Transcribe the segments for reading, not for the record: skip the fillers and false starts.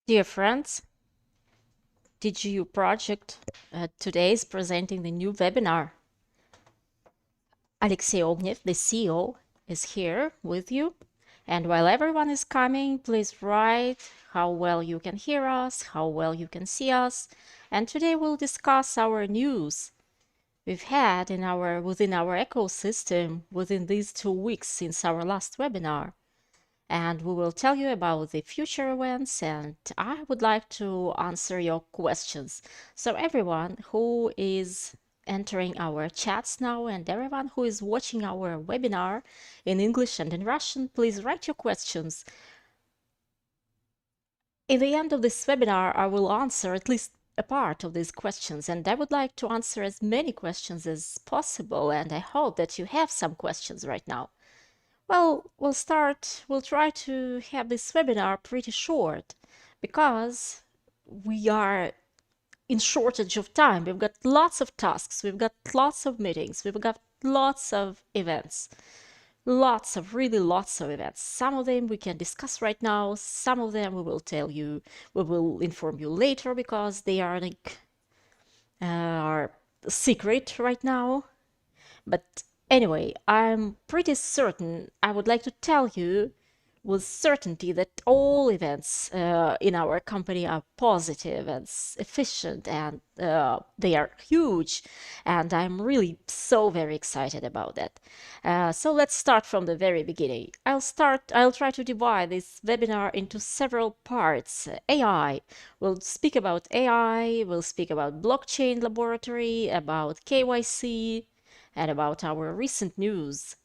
Dear friends, DigiU project today is presenting the new webinar. Alexey Ognev, the CEO, is here with you. And while everyone is coming, please write how well you can hear us, how well you can see us. And today we'll discuss our news we've had within our ecosystem within these 2 weeks since our last webinar. And we will tell you about the future events, and I would like to answer your questions. So everyone who is entering our chats now and everyone who is watching our webinar in English and in Russian, please write your questions. In the end of this webinar, I will answer at least a part of these questions, and I would like to answer as many questions as possible, and I hope that you have some questions right now. Well, we'll try to have this webinar pretty short because we are in shortage of time. We've got lots of tasks, we've got lots of meetings, we've got lots of events, really lots of events. Some of them we can discuss right now, some of them we will inform you later because they are secret right now. But anyway, I'm pretty certain I would like to tell you with certainty that all events in our company are positive and efficient, and they are huge, and I'm really so very excited about that. So let's start from the very beginning. I'll try to divide this webinar into several parts. AI, we'll speak about AI, we'll speak about blockchain laboratory, about KYC, and about our recent news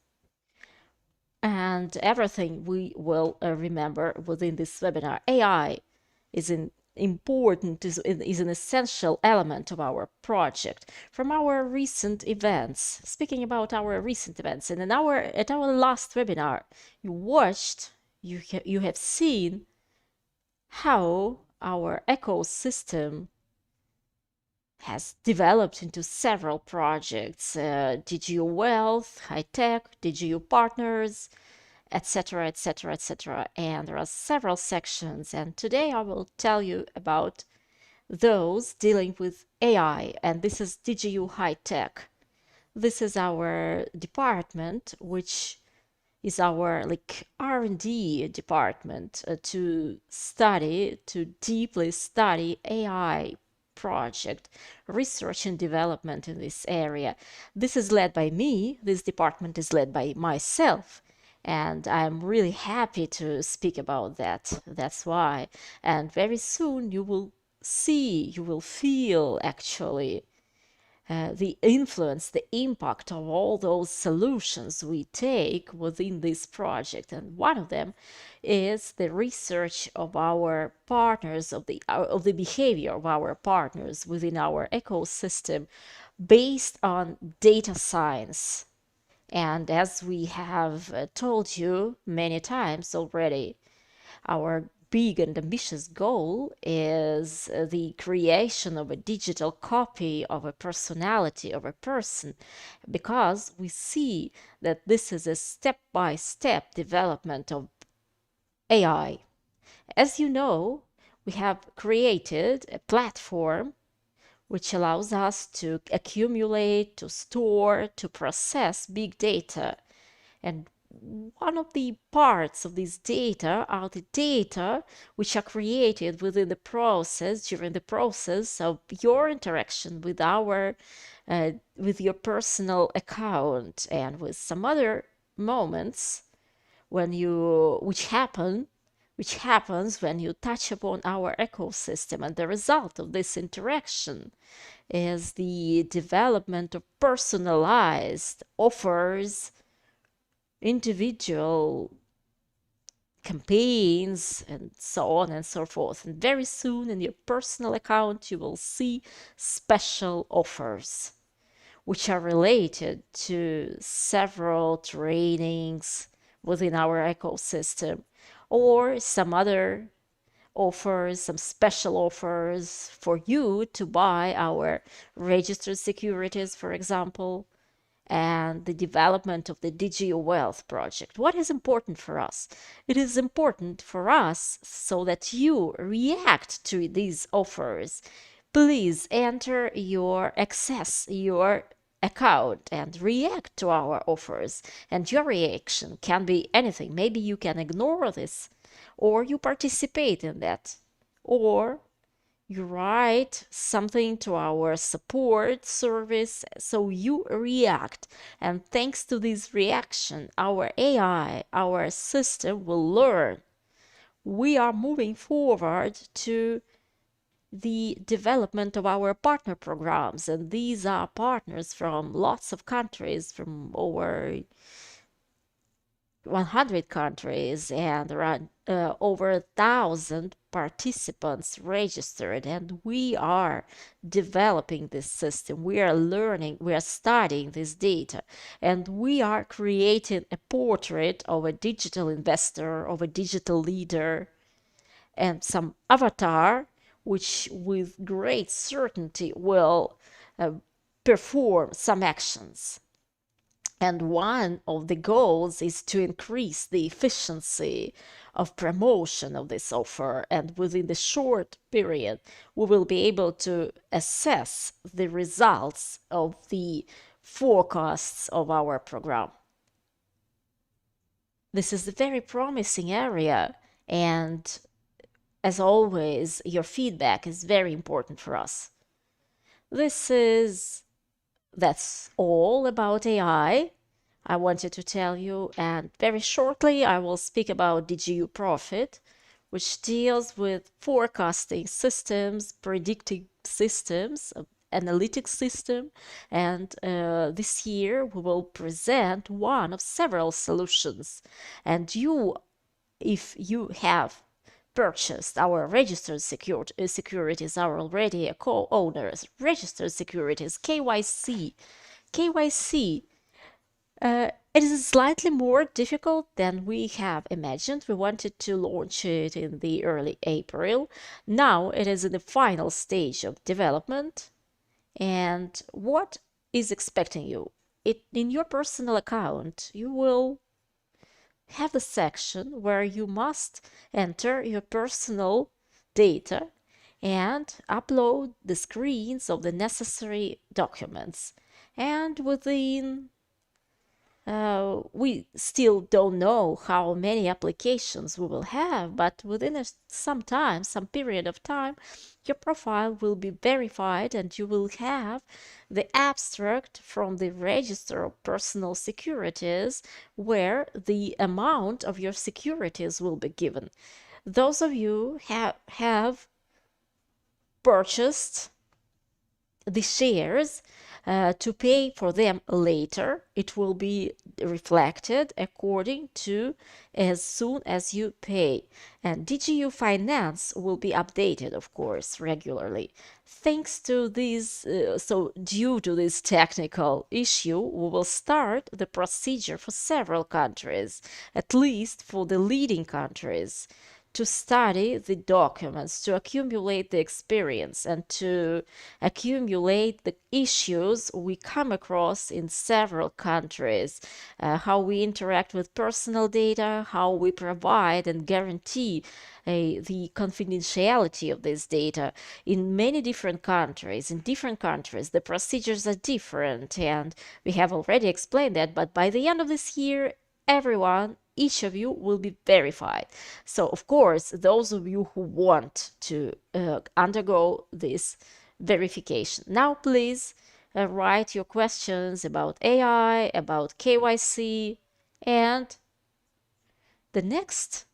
and everything we will remember within this webinar. AI is an is an essential element of our project. From our recent events, speaking about our recent events, and at our last webinar, you have seen how our ecosystem has developed into several projects, DigiU Wealth, HighTech, DigiU Partners, etc., etc., etc. And there are several sections, and today I will tell you about those dealing with AI, and this is DigiU HighTech. This is our department, which is our R&D department to deeply study AI project, research and development in this area. This is led by me, this department is led by myself, and I'm really happy to speak about that. That's why. And very soon you will feel actually the influence, the impact of all those solutions we take within this project. And one of them is the research of our partners, of the behavior of our partners within our ecosystem based on data science. And as we have told you many times already, our big and ambitious goal is the creation of a digital copy of a personality of a person, because we see that this is a step-by-step development of AI. As you know, we have created a platform which allows us to accumulate, to store, to process big data. And one of the parts of this data are the data which are created during the process of your interaction with with your personal account, and with some other moments which happens when you touch upon our ecosystem. And the result of this interaction is the development of personalized offers, individual campaigns, and so on and so forth. And very soon in your personal account, you will see special offers which are related to several trainings within our ecosystem, or some other offers, some special offers for you to buy our registered securities, for example. and the development of the DigiU Wealth project. What is important for us? It is important for us so that you react to these offers. Please enter your access, your account and react to our offers. And your reaction can be anything. Maybe you can ignore this, or you participate in that, or you write something to our support service, so you react. And thanks to this reaction, our AI, our system will learn. We are moving forward to the development of our partner programs, and these are partners from lots of countries, from over 100 countries, and around over 1,000 participants registered. And we are developing this system. We are learning, we are studying this data, and we are creating a portrait of a digital investor, of a digital leader, and some avatar which with great certainty will perform some actions. And one of the goals is to increase the efficiency of promotion of this offer. And within the short period, we will be able to assess the results of the forecasts of our program. This is a very promising area, and as always, your feedback is very important for us. That's all about AI I wanted to tell you, and very shortly I will speak about DigiU Profit, which deals with forecasting systems, predicting systems, analytics system, and this year we will present one of several solutions. And if you have purchased our registered securities, are already a co-owners, registered securities, KYC. KYC, it is slightly more difficult than we have imagined. We wanted to launch it in the early April. Now it is in the final stage of development. And what is expecting you? In your personal account, you will have the section where you must enter your personal data and upload the screens of the necessary documents. And we still don't know how many applications we will have, but within some period of time, your profile will be verified and you will have the abstract from the register of personal securities where the amount of your securities will be given. Those of you have purchased the shares to pay for them later, it will be reflected according to as soon as you pay. And DigiU Finance will be updated, of course, regularly. Thanks to this, due to this technical issue, we will start the procedure for several countries, at least for the leading countries, to study the documents, to accumulate the experience, and to accumulate the issues we come across in several countries, how we interact with personal data, how we provide and guarantee the confidentiality of this data in many different countries. In different countries, the procedures are different, and we have already explained that, but by the end of this year, each of you will be verified. So, of course, those of you who want to undergo this verification. Now, please write your questions about AI, about KYC, and the next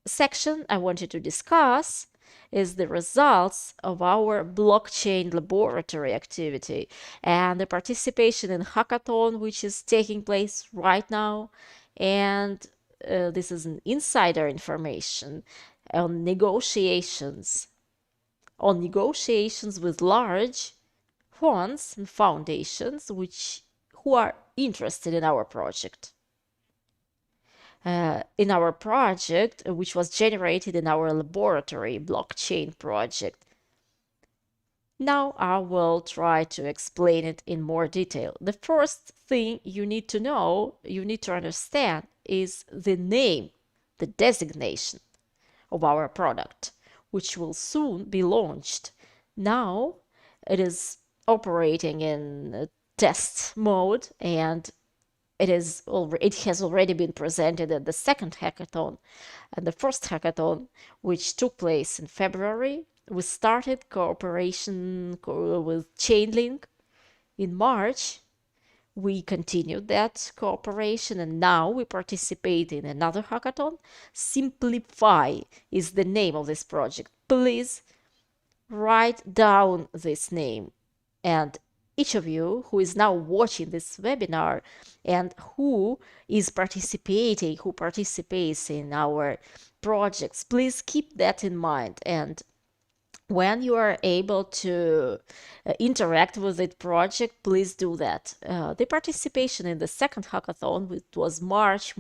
section I wanted to discuss is the results of our blockchain laboratory activity and the participation in hackathon, which is taking place right now. And this is an insider information on negotiations with large funds and foundations who are interested in our project. Which was generated in our laboratory blockchain project. Now I will try to explain it in more detail. The first thing you need to know, you need to understand, is the name, the designation of our product, which will soon be launched. Now it is operating in test mode, and it has already been presented at the second hackathon. And the first hackathon, which took place in February, we started cooperation with Chainlink in March. We continued that cooperation, and now we participate in another hackathon. Simplify is the name of this project. Please write down this name. And each of you who is now watching this webinar and who participates in our projects, please keep that in mind. And when you are able to interact with the project, please do that. The participation in the second hackathon, which was much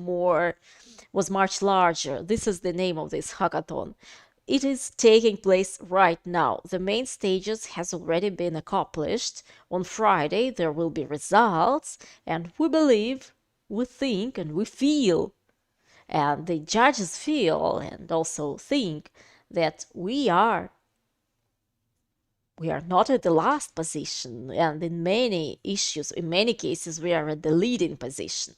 larger. This is the name of this hackathon. It is taking place right now. The main stages has already been accomplished. On Friday there will be results, and we believe, we think, and we feel, and the judges feel and also think that we are not at the last position, and in many issues, in many cases, we are at the leading position.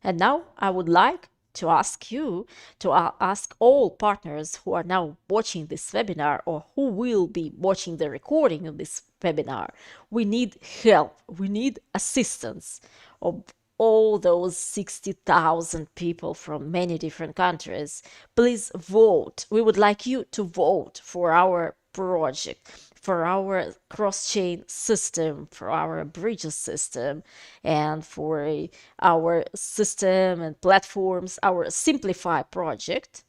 And now I would like to ask you, to ask all partners who are now watching this webinar or who will be watching the recording of this webinar, we need help, we need assistance of all those 60,000 people from many different countries. Please vote. We would like you to vote for our project, for our cross-chain system, for our bridges system, and for our system and platforms. Our Simplify project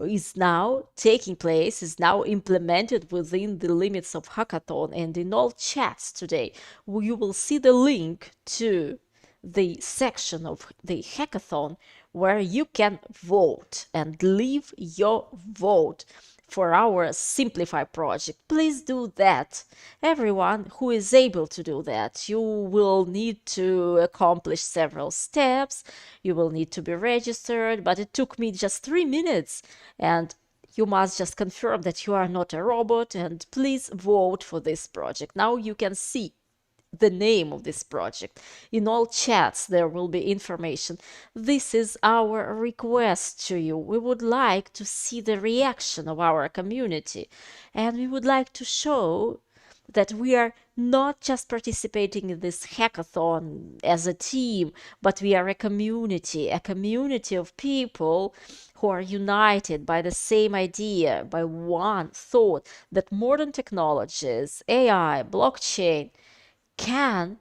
is now taking place, is now implemented within the limits of Hackathon, and in all chats today you will see the link to the section of the hackathon where you can vote and leave your vote for our Simplify project. Please do that. Everyone who is able to do that. You will need to accomplish several steps. You will need to be registered, but it took me just 3 minutes, and you must just confirm that you are not a robot, and please vote for this project. Now you can see the name of this project. In all chats there will be information. This is our request to you. We would like to see the reaction of our community, and we would like to show that we are not just participating in this hackathon as a team, but we are a community of people who are united by the same idea, by one thought that modern technologies, AI, blockchain, can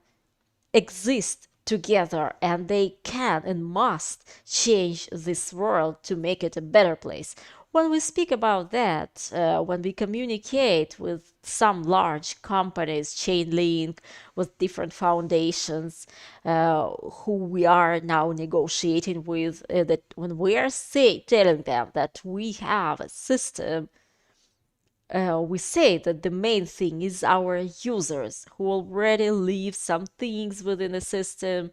exist together, and they can and must change this world to make it a better place. When we speak about that, when we communicate with some large companies, Chainlink, with different foundations who we are now negotiating with, that when we are telling them that we have a system, we say that the main thing is our users who already leave some things within the system.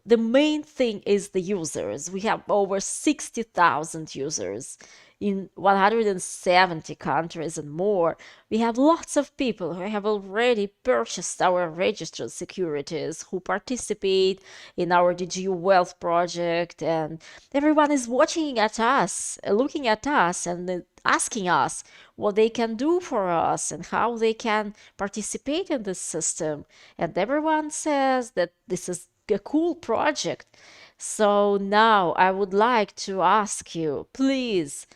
The main thing is the users. We have over 60,000 users in 170 countries and more. We have lots of people who have already purchased our registered securities, who participate in our DigiU Wealth project, and everyone is watching at us, looking at us, and asking us what they can do for us and how they can participate in this system. And everyone says that this is a cool project. So now I would like to ask you, please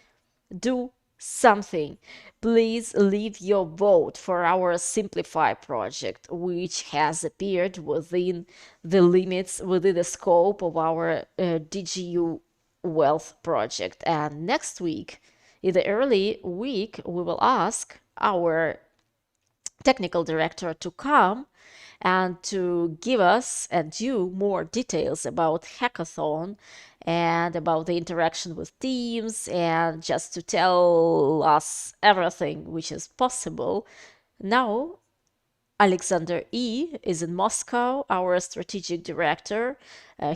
do something. Please leave your vote for our Simplify project, which has appeared within the limits, within the scope of our DigiU Wealth project. And next week, in the early week, we will ask our technical director to come and to give us and you more details about hackathon and about the interaction with teams, and just to tell us everything which is possible Now, Alexander E. is in Moscow, our strategic director.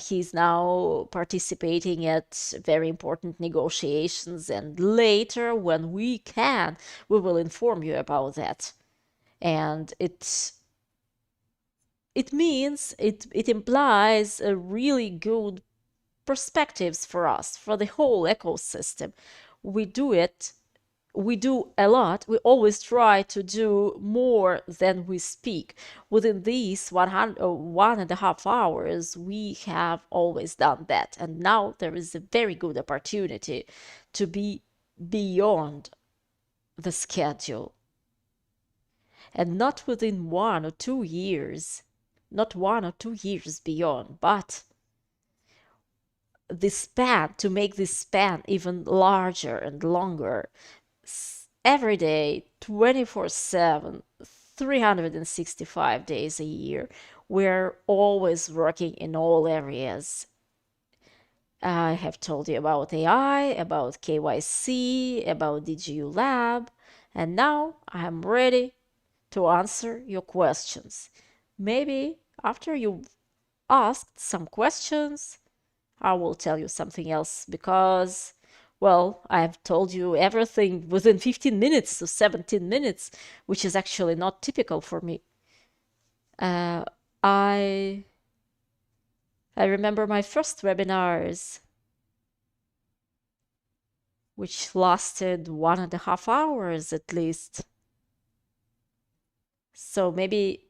He's now participating at very important negotiations, and later, when we can, we will inform you about that. And it implies a really good perspectives for us, for the whole ecosystem. We do it, we do a lot. We always try to do more than we speak. Within these 1.5 hours, we have always done that. And now there is a very good opportunity to be beyond the schedule. And not within 1 or 2 years, not 1 or 2 years beyond, but the span, to make this span even larger and longer, every day, 24/7, 365 days a year. We're always working in all areas. I have told you about AI, about KYC, about DigiU Lab, and now I'm ready to answer your questions. Maybe after you've asked some questions, I will tell you something else because, well, I've told you everything within 15 minutes to 17 minutes, which is actually not typical for me. Uh, I I remember my first webinars, which lasted 1.5 hours at least. So maybe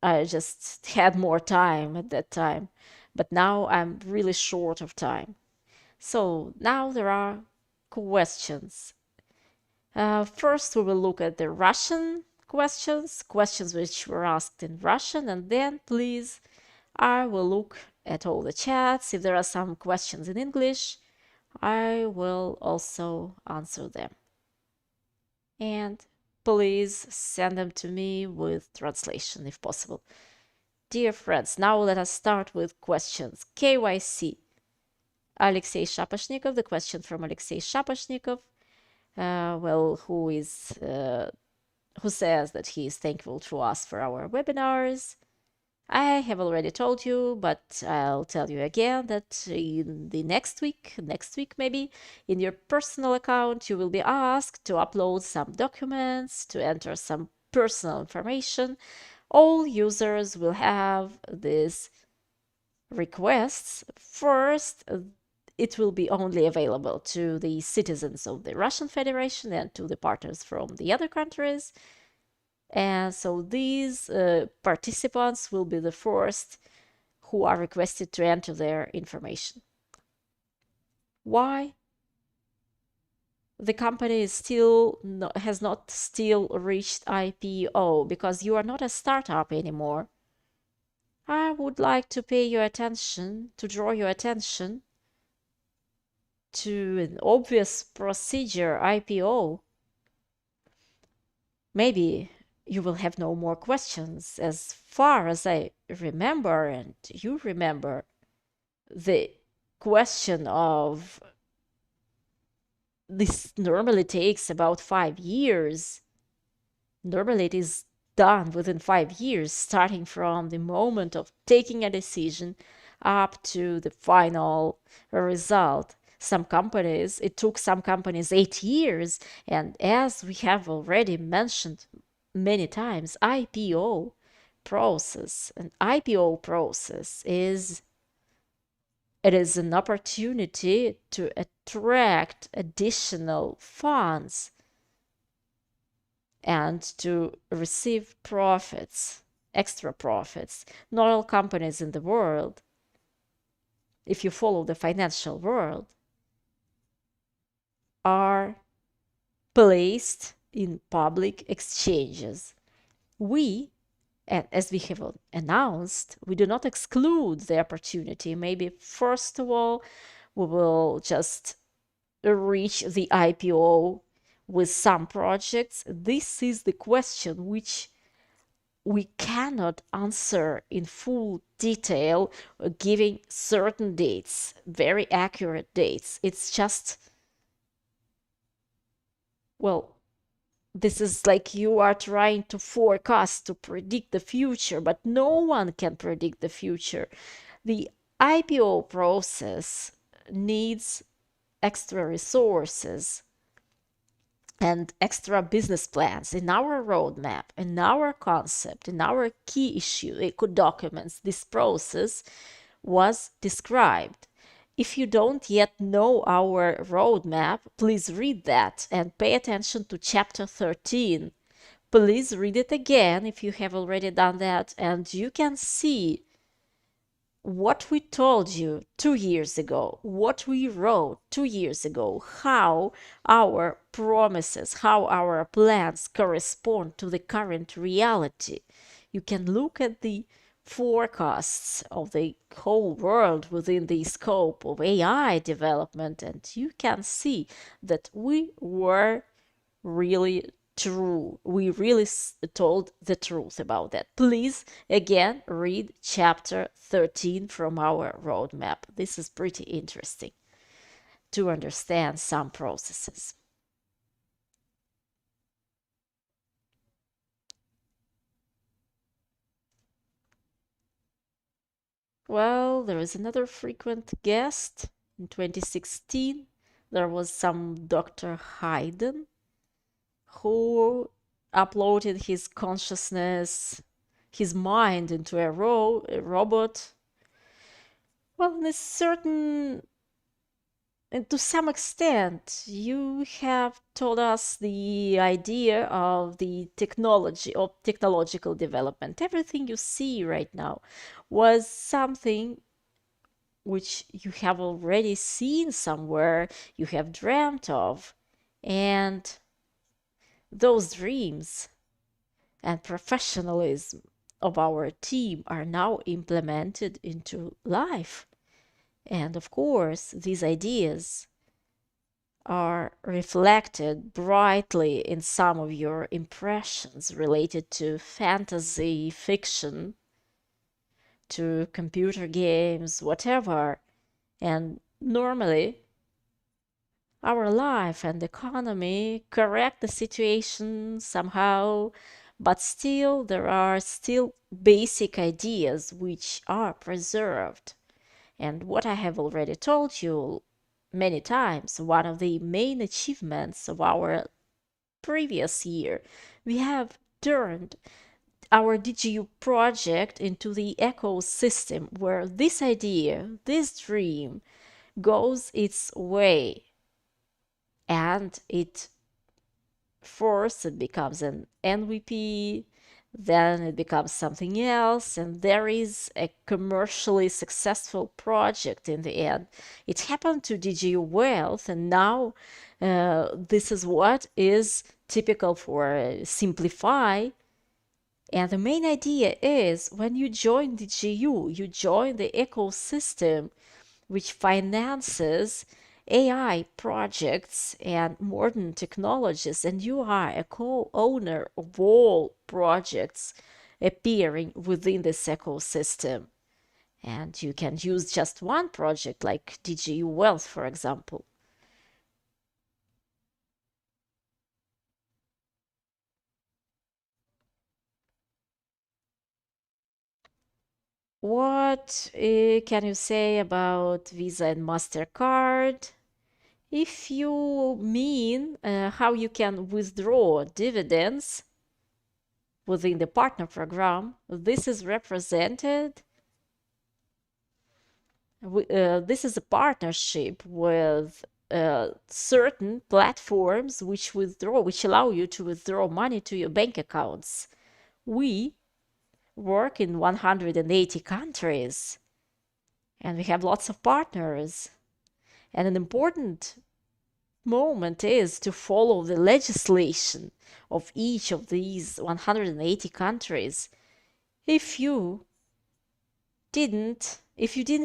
I just had more time at that time, but now I'm really short of time. So now there are questions. First, we will look at the Russian questions which were asked in Russian, and then please, I will look at all the chats. If there are some questions in English, I will also answer them. And please send them to me with translation if possible. Dear friends, now let us start with questions. KYC. Alexey Shapashnikov, the question from Alexey Shapashnikov. Who says that he is thankful to us for our webinars. I have already told you, but I'll tell you again that in the next week maybe, in your personal account, you will be asked to upload some documents, to enter some personal information. All users will have these requests. First, it will be only available to the citizens of the Russian Federation and to the partners from the other countries. And so these participants will be the first who are requested to enter their information. Why? The company is has not still reached IPO because you are not a startup anymore. I would like to draw your attention to an obvious procedure, IPO. Maybe you will have no more questions. As far as I remember, and you remember, the question of this normally takes about 5 years. Normally it is done within 5 years, starting from the moment of taking a decision up to the final result. It took some companies 8 years, and as we have already mentioned many times, An IPO process is an opportunity to attract additional funds and to receive profits, extra profits. Not all companies in the world, if you follow the financial world, are placed in public exchanges. We, as we have announced, we do not exclude the opportunity. Maybe first of all, we will just reach the IPO with some projects. This is the question which we cannot answer in full detail, giving certain dates, very accurate dates. It's just, well, This is like you are trying to forecast, to predict the future, but no one can predict the future. The IPO process needs extra resources and extra business plans in our roadmap, in our concept, in our key issue, eco documents. This process was described. If you don't yet know our roadmap, please read that and pay attention to chapter 13. Please read it again if you have already done that, and you can see what we told you 2 years ago, what we wrote 2 years ago, how our promises, how our plans correspond to the current reality. You can look at the forecasts of the whole world within the scope of AI development, and you can see that we were really true. We really told the truth about that. Please, again, read chapter 13 from our roadmap. This is pretty interesting to understand some processes. Well, there is another frequent guest. In 2016, there was some Dr. Hayden who uploaded his consciousness, his mind into a robot. Well, in a certain, and to some extent, you have told us the idea of the technology, of technological development. Everything you see right now was something which you have already seen somewhere, you have dreamt of, and those dreams and professionalism of our team are now implemented into life. And of course, these ideas are reflected brightly in some of your impressions related to fantasy, fiction, to computer games, whatever. And normally, our life and economy correct the situation somehow, but still there are still basic ideas which are preserved. And what I have already told you many times, one of the main achievements of our previous year, we have turned our DigiU project into the ecosystem where this idea, this dream, goes its way, and it first it becomes an MVP, then it becomes something else, and there is a commercially successful project in the end. It happened to DigiU Wealth, and now this is what is typical for Simplify. And the main idea is when you join DigiU, you join the ecosystem which finances AI projects and modern technologies, and you are a co-owner of all projects appearing within this ecosystem. And you can use just one project like DigiU Wealth, for example. What can you say about Visa and Mastercard? If you mean how you can withdraw dividends within the partner program, this is represented. This is a partnership with certain platforms which allow you to withdraw money to your bank accounts. We work in 180 countries, and we have lots of partners. And an important moment is to follow the legislation of each of these 180 countries. If you didn't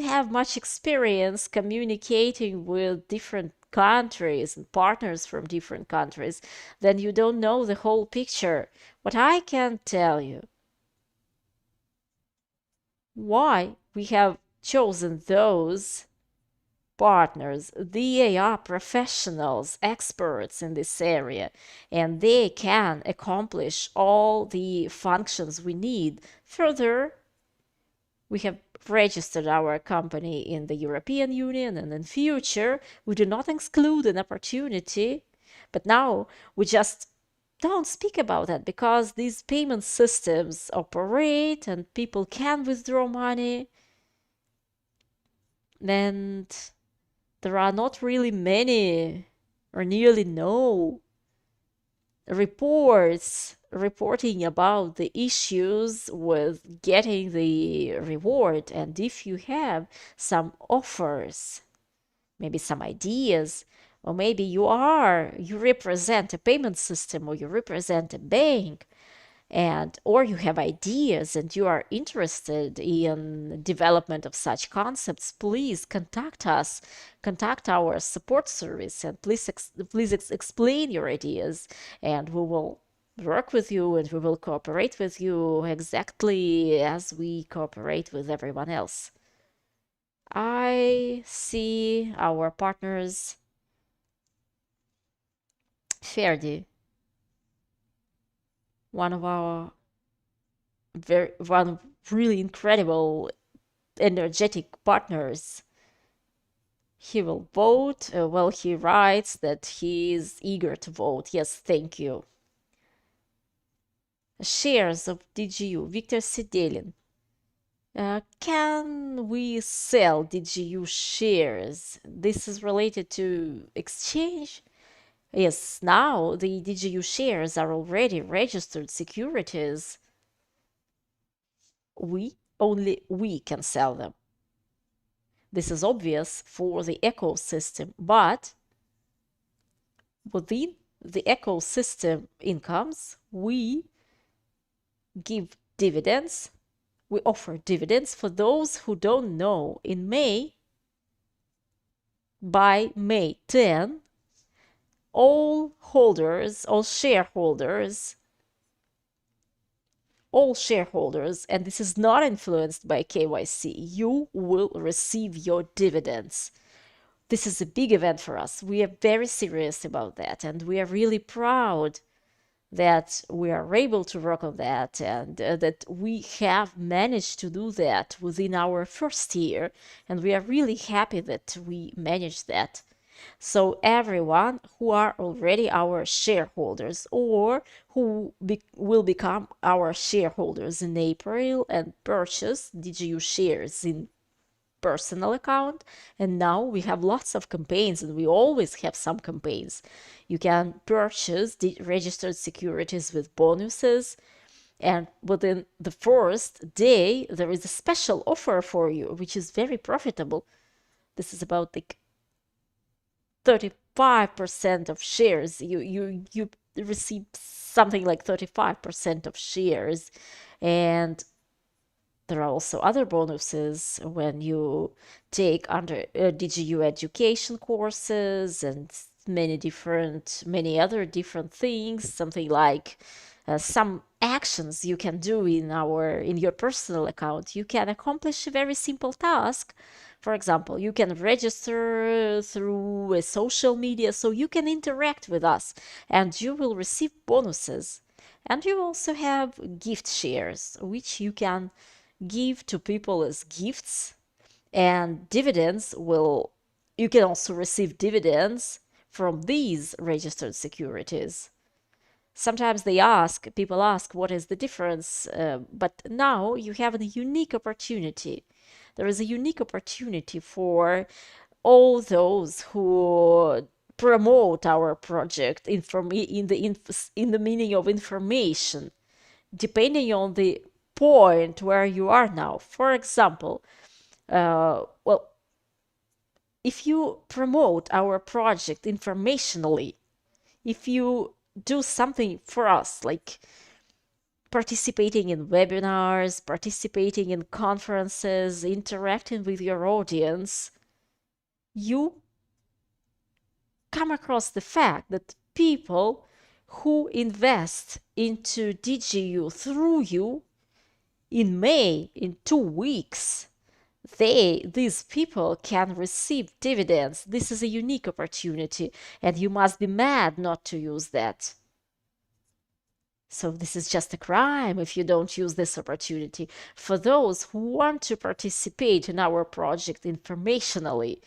have much experience communicating with different countries and partners from different countries, then you don't know the whole picture. But I can tell you why we have chosen those partners. They are professionals, experts in this area, and they can accomplish all the functions we need. Further, we have registered our company in the European Union, and in future, we do not exclude an opportunity, but now we just don't speak about that because these payment systems operate and people can withdraw money, and there are not really many or nearly no reports reporting about the issues with getting the reward. And if you have some offers, maybe some ideas, or maybe you represent a payment system or you represent a bank, and or you have ideas and you are interested in development of such concepts, please contact us, contact our support service, and please explain your ideas, and we will work with you and we will cooperate with you exactly as we cooperate with everyone else. I see our partners Ferdi, one of our one really incredible, energetic partners. He will vote. Well, he writes that he is eager to vote. Yes, thank you. Shares of DigiU, Victor Sidelin. Can we sell DigiU shares? This is related to exchange. Yes, now the DigiU shares are already registered securities. Only we can sell them. This is obvious for the ecosystem, but within the ecosystem incomes, we give dividends. We offer dividends for those who don't know. In May, by May 10, all shareholders, and this is not influenced by KYC, you will receive your dividends. This is a big event for us. We are very serious about that, and we are really proud that we are able to work on that, and that we have managed to do that within our first year, and we are really happy that we managed that. So everyone who are already our shareholders or who will become our shareholders in April and purchase DigiU shares in personal account, and now we have lots of campaigns, and we always have some campaigns. You can purchase the registered securities with bonuses, and within the first day there is a special offer for you, which is very profitable. This is about like 35% of shares. You receive something like 35% of shares, and there are also other bonuses when you take under DigiU education courses and many other different things. Something like some actions you can do in your personal account. You can accomplish a very simple task. For example, you can register through a social media, so you can interact with us and you will receive bonuses. And you also have gift shares, which you can give to people as gifts, and you can also receive dividends from these registered securities. Sometimes people ask what is the difference, but now you have a unique opportunity. There is a unique opportunity for all those who promote our project in the meaning of information, depending on the point where you are now. For example, if you promote our project informationally, if you do something for us, like participating in webinars, participating in conferences, interacting with your audience, you come across the fact that people who invest into DigiU through you in May, in 2 weeks, these people can receive dividends. This is a unique opportunity, and you must be mad not to use that. So this is just a crime if you don't use this opportunity. For those who want to participate in our project informationally,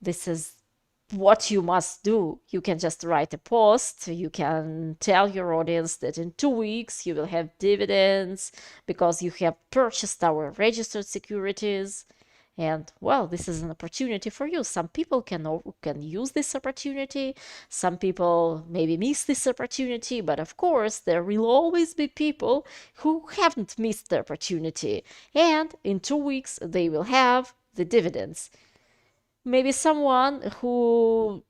this is what you must do. You can just write a post. You can tell your audience that in 2 weeks you will have dividends because you have purchased our registered securities. And well, this is an opportunity for you. Some people can use this opportunity. Some people maybe miss this opportunity, but of course, there will always be people who haven't missed the opportunity. And in 2 weeks, they will have the dividends. Maybe someone who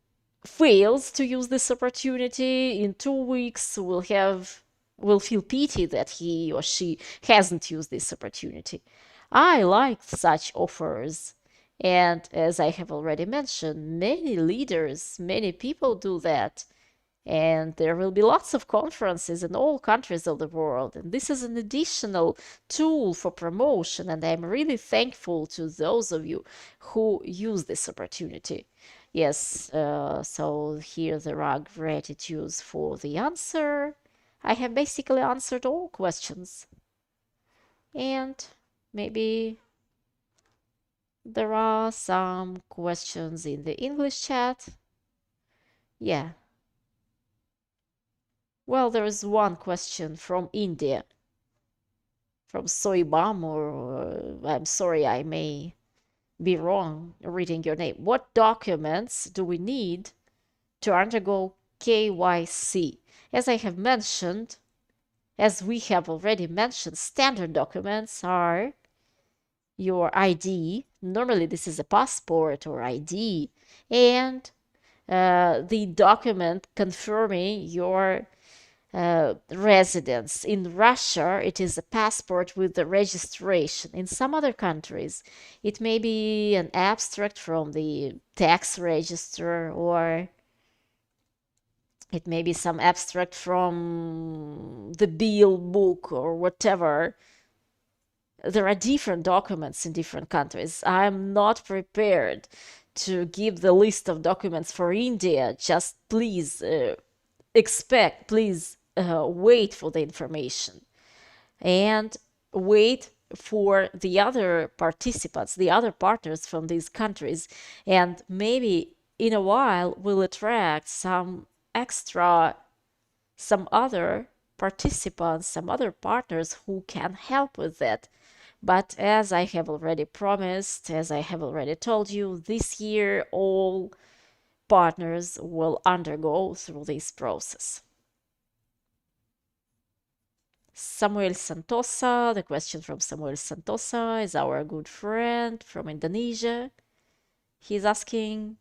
fails to use this opportunity in 2 weeks will feel pity that he or she hasn't used this opportunity. I like such offers. And as I have already mentioned, many leaders, many people do that. And there will be lots of conferences in all countries of the world. And this is an additional tool for promotion. And I'm really thankful to those of you who use this opportunity. Yes, so here there are gratitudes for the answer. I have basically answered all questions. And maybe there are some questions in the English chat. Yeah. Well, there is one question from India, from Soibam, or I'm sorry, I may be wrong reading your name. What documents do we need to undergo KYC? As I have mentioned, as we have already mentioned, standard documents are your ID. Normally, this is a passport or ID, and the document confirming your residence. In Russia, it is a passport with the registration. In some other countries, it may be an abstract from the tax register, or it may be some abstract from the bill book or whatever. There are different documents in different countries. I'm not prepared to give the list of documents for India. Just please please wait for the information and wait for the other participants, the other partners from these countries, and maybe in a while we'll attract some other participants, some other partners who can help with that. But as I have already promised, as I have already told you, this year all partners will undergo through this process. Samuel Santosa, the question from Samuel Santosa is our good friend from Indonesia. He's asking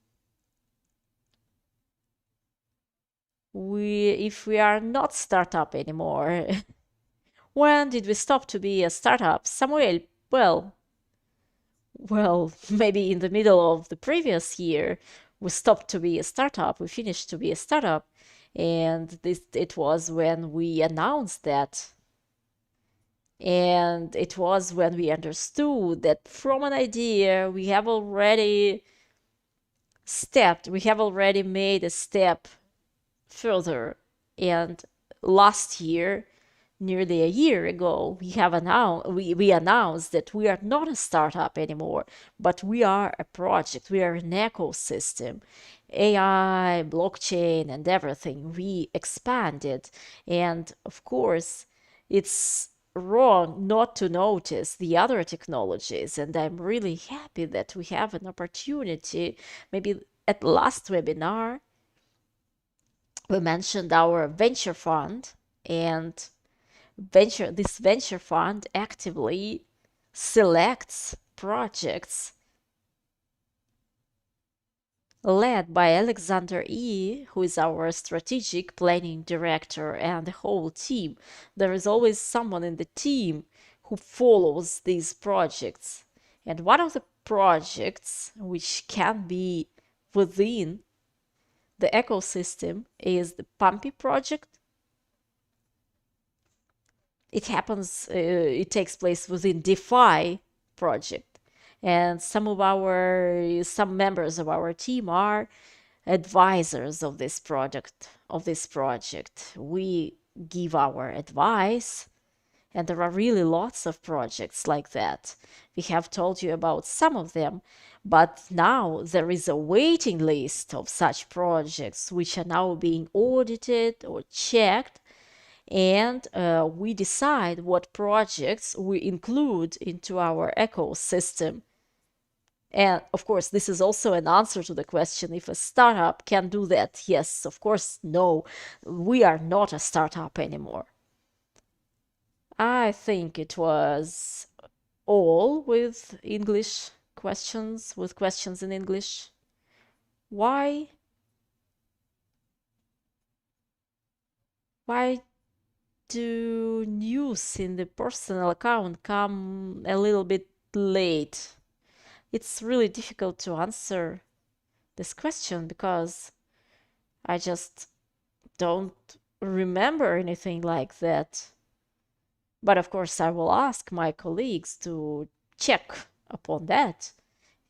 if we are not startup anymore. When did we stop to be a startup? Samuel, well, maybe in the middle of the previous year, we stopped to be a startup. We finished to be a startup. And it was when we announced that. And it was when we understood that from an idea, we have already made a step further. And last year, nearly a year ago, we announced that we are not a startup anymore, but we are a project. We are an ecosystem. AI, blockchain, and everything. We expanded. And of course, it's wrong not to notice the other technologies. And I'm really happy that we have an opportunity. Maybe at last webinar, we mentioned our venture fund, and this venture fund actively selects projects led by Alexander E., who is our strategic planning director, and the whole team. There is always someone in the team who follows these projects. And one of the projects which can be within the ecosystem is the Pumpy project. It takes place within DeFi project. And some members of our team are advisors of this project. We give our advice, and there are really lots of projects like that. We have told you about some of them, but now there is a waiting list of such projects which are now being audited or checked, and we decide what projects we include into our ecosystem. And of course, this is also an answer to the question if a startup can do that. Yes, of course, no, we are not a startup anymore. I think it was all with English questions, with questions in English. Why? Why do news in the personal account come a little bit late? It's really difficult to answer this question because I just don't remember anything like that. But of course, I will ask my colleagues to check upon that.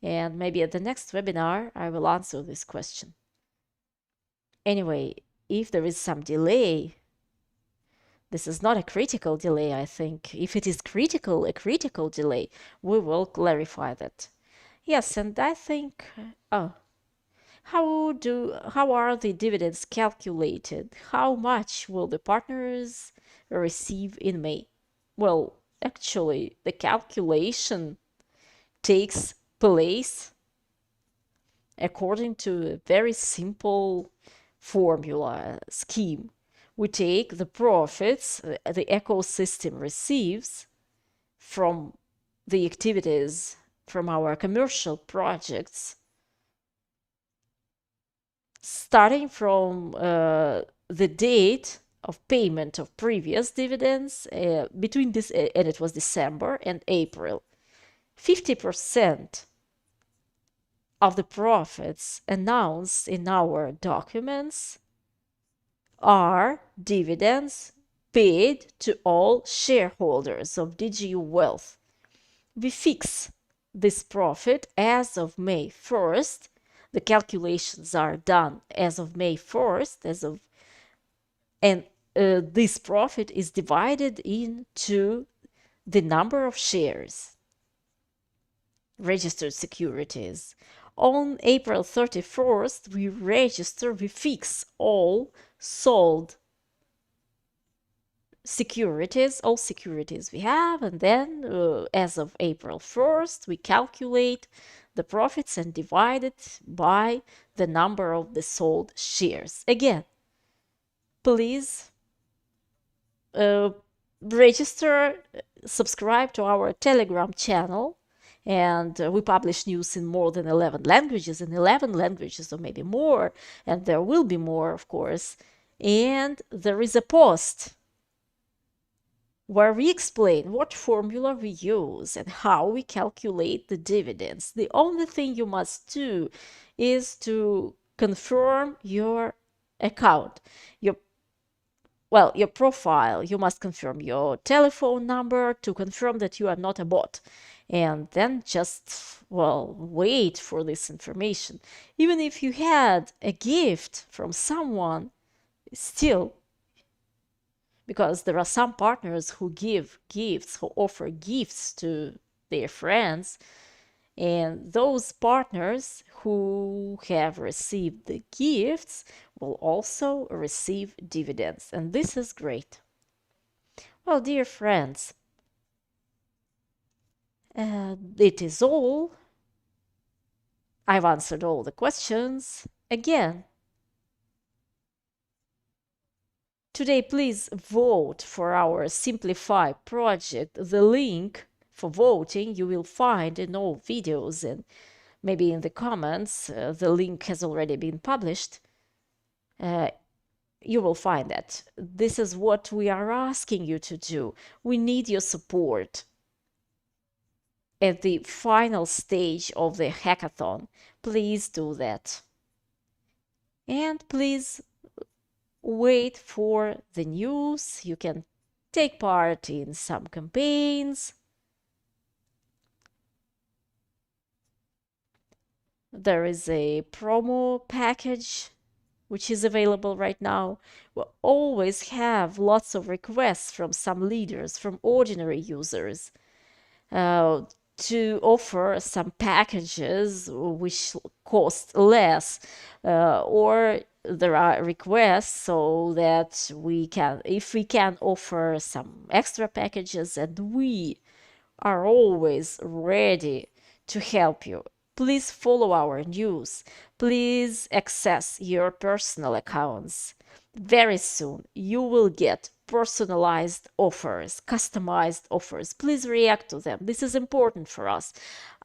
And maybe at the next webinar, I will answer this question. Anyway, if there is some delay, this is not a critical delay, I think. If it is critical, a critical delay, we will clarify that. Yes, and I think, oh, how are the dividends calculated? How much will the partners receive in May? Well, actually, the calculation takes place according to a very simple formula scheme. We take the profits the ecosystem receives from the activities from our commercial projects, starting from the date of payment of previous dividends between this, and it was December and April. 50% of the profits announced in our documents are dividends paid to all shareholders of DigiU Wealth. We fix this profit as of May 1st. The calculations are done as of May 1st, and this profit is divided into the number of shares, registered securities. On April 31st, we fix all sold securities, all securities we have, and then as of April 1st, we calculate the profits and divide it by the number of the sold shares. Again, please register, subscribe to our Telegram channel, and we publish news in more than 11 languages, or maybe more, and there will be more, of course. And there is a post where we explain what formula we use and how we calculate the dividends. The only thing you must do is to confirm your account, your profile. You must confirm your telephone number to confirm that you are not a bot. And then just, wait for this information. Even if you had a gift from someone, still, because there are some partners who give gifts, who offer gifts to their friends, and those partners who have received the gifts will also receive dividends, and this is great. Well, dear friends, it is all. I've answered all the questions. Again, today, please vote for our Simplify project. The link for voting you will find in all videos and maybe in the comments. The link has already been published. You will find that. This is what we are asking you to do. We need your support at the final stage of the hackathon. Please do that. And please wait for the news. You can take part in some campaigns. There is a promo package which is available right now. We always have lots of requests from some leaders, from ordinary users, uh, to offer some packages which cost less, or there are requests so that we can, if we can offer some extra packages, and we are always ready to help you. Please follow our news. Please access your personal accounts. Very soon, you will get personalized offers, customized offers. Please react to them. This is important for us.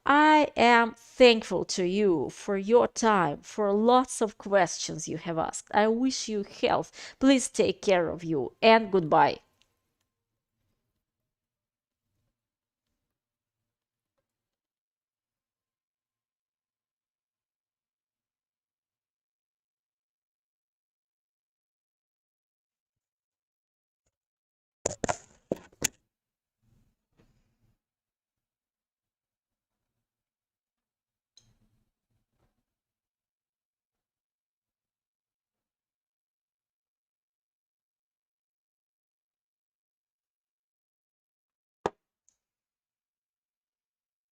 I am thankful to you for your time, for lots of questions you have asked. I wish you health. Please take care of you, and goodbye.